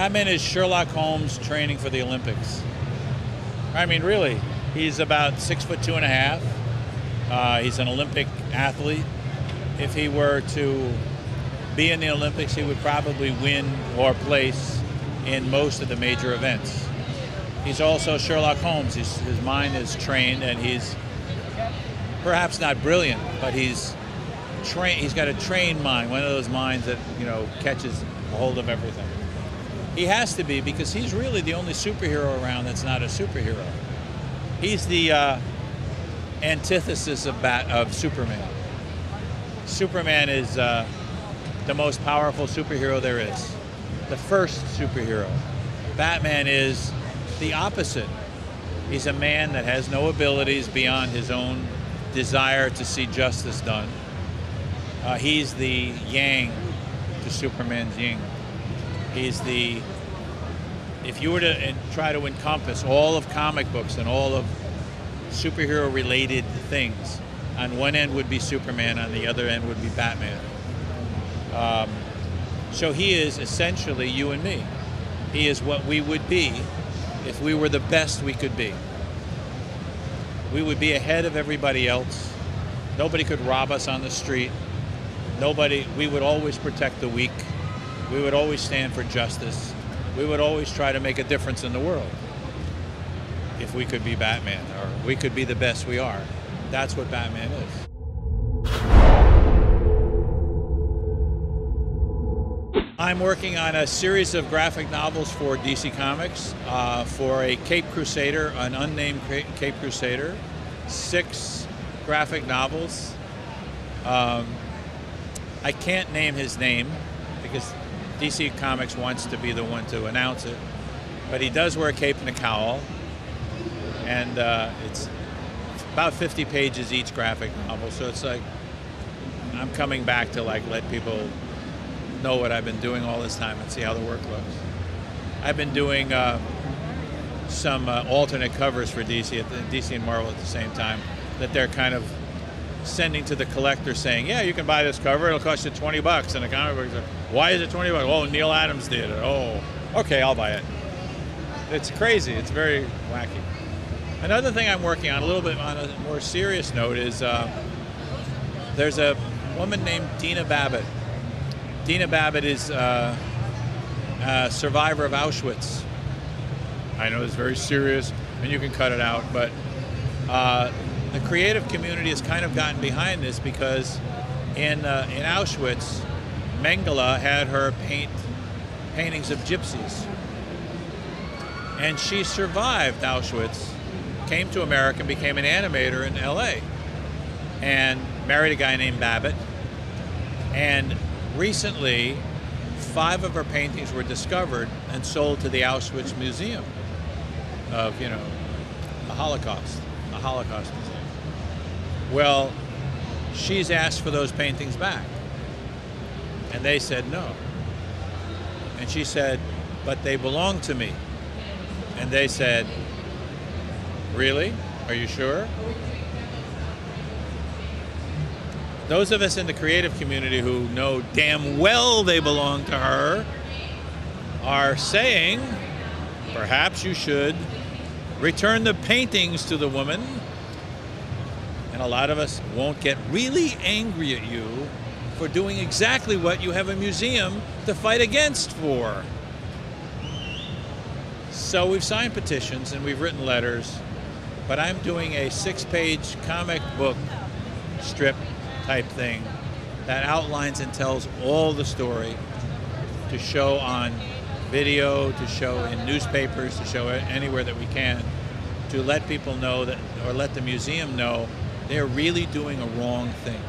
Batman is Sherlock Holmes training for the Olympics. I mean, really, he's about 6'2½". He's an Olympic athlete. If he were to be in the Olympics, he would probably win or place in most of the major events. He's also Sherlock Holmes. His mind is trained, and he's perhaps not brilliant, but he's got a trained mind, one of those minds that, you know, catches a hold of everything. He has to be, because he's really the only superhero around that's not a superhero. He's the antithesis of Superman. Superman is the most powerful superhero there is, the first superhero. Batman is the opposite. He's a man that has no abilities beyond his own desire to see justice done. He's the yang to Superman's yin. He's the, if you were to try to encompass all of comic books and all of superhero-related things, on one end would be Superman, on the other end would be Batman. So he is essentially you and me. He is what we would be if we were the best we could be. We would be ahead of everybody else. Nobody could rob us on the street. We would always protect the weak. We would always stand for justice. We would always try to make a difference in the world if we could be Batman, or we could be the best we are. That's what Batman is. I'm working on a series of graphic novels for DC Comics, for a Cape Crusader, an unnamed Cape Crusader, 6 graphic novels. I can't name his name because DC Comics wants to be the one to announce it, but he does wear a cape and a cowl, and it's about 50 pages each graphic novel, so it's like I'm coming back to like let people know what I've been doing all this time and see how the work looks. I've been doing some alternate covers for DC and Marvel at the same time that they're kind of sending to the collector saying, yeah, you can buy this cover, it'll cost you $20. And the comic books are, why is it $20? Oh, Neal Adams did it. Oh, okay, I'll buy it. It's crazy, it's very wacky. Another thing I'm working on, a little bit on a more serious note, is there's a woman named Dina Babbitt. Dina Babbitt is a survivor of Auschwitz. I know it's very serious, and you can cut it out, but the creative community has kind of gotten behind this because in Auschwitz, Mengele had her paint paintings of gypsies. And she survived Auschwitz, came to America, and became an animator in LA, and married a guy named Babbitt. And recently, 5 of her paintings were discovered and sold to the Auschwitz Museum of, you know, the Holocaust Museum. Well, she's asked for those paintings back, and they said no. And she said, but they belong to me. And they said, really? Are you sure? Those of us in the creative community who know damn well they belong to her are saying, perhaps you should return the paintings to the woman. And a lot of us won't get really angry at you for doing exactly what you have a museum to fight against for. So we've signed petitions and we've written letters, but I'm doing a 6-page comic book strip type thing that outlines and tells all the story, to show on video, to show in newspapers, to show anywhere that we can, to let people know that, or let the museum know, they're really doing a wrong thing.